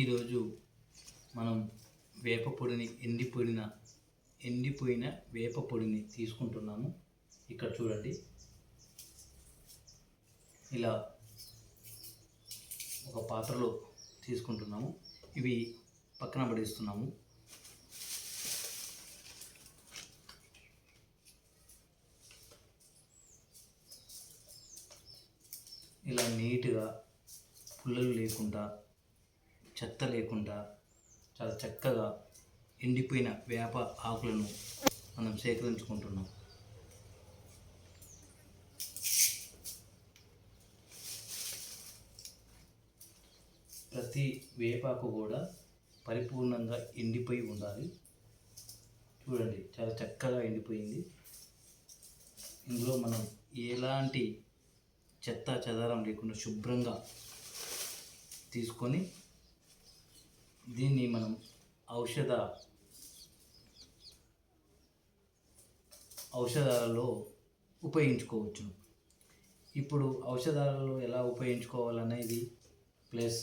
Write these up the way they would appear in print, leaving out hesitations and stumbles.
ఈరోజు మనం వేప పొడిని ఎండిపోయిన వేప పొడిని తీసుకుంటున్నాము. ఇక్కడ చూడండి, ఇలా ఒక పాత్రలో తీసుకుంటున్నాము. ఇవి పక్కన పడేస్తున్నాము. ఇలా నీట్గా పుల్లలు లేకుండా, చెత్త లేకుండా చాలా చక్కగా ఎండిపోయిన వేప ఆకులను మనం సేకరించుకుంటున్నాం. ప్రతి వేపాకు కూడా పరిపూర్ణంగా ఎండిపోయి ఉండాలి. చూడండి, చాలా చక్కగా ఎండిపోయింది. ఇందులో మనం ఎలాంటి చెత్త చెదారం లేకుండా శుభ్రంగా తీసుకొని దీన్ని మనం ఔషధాలలో ఉపయోగించుకోవచ్చు. ఇప్పుడు ఔషధాలలో ఎలా ఉపయోగించుకోవాలనేది ప్లస్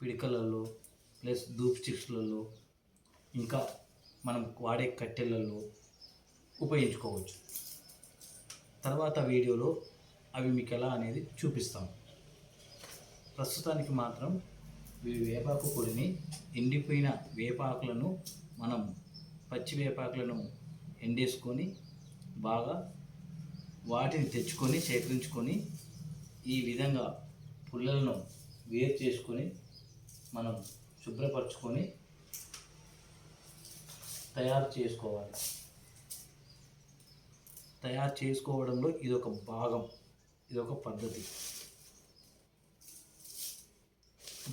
పిడికలలో, ప్లస్ ధూప్ స్టిక్స్లలో, ఇంకా మనం వాడే కట్టెలలో ఉపయోగించుకోవచ్చు. తర్వాత వీడియోలో అవి మీకు ఎలా అనేది చూపిస్తాం. ప్రస్తుతానికి మాత్రం ఈ వేపాకు పొడిని, ఎండిపోయిన వేపాకులను మనం పచ్చి వేపాకులను ఎండేసుకొని బాగా వాటిని తెచ్చుకొని సేకరించుకొని ఈ విధంగా పుల్లలను వేరు చేసుకొని మనం శుభ్రపరచుకొని తయారు చేసుకోవాలి. తయారు చేసుకోవడంలో ఇదొక భాగం, ఇదొక పద్ధతి.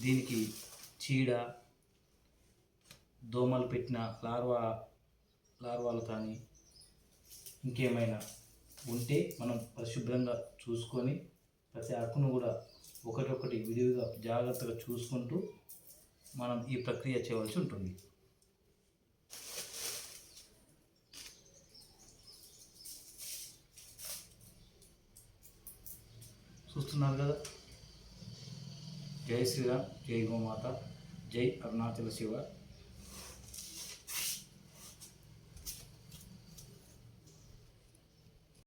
దీనికి చీడ, దోమలు పెట్టిన లార్వాలు కానీ ఇంకేమైనా ఉంటే మనం పరిశుభ్రంగా చూసుకొని ప్రతి ఆకును కూడా ఒకటొకటి విడివిగా జాగ్రత్తగా చూసుకుంటూ మనం ఈ ప్రక్రియ చేయవలసి ఉంటుంది. చూస్తున్నారు కదా. జై శ్రీరామ్, జై గోమాత, జై అరుణాచల శివ.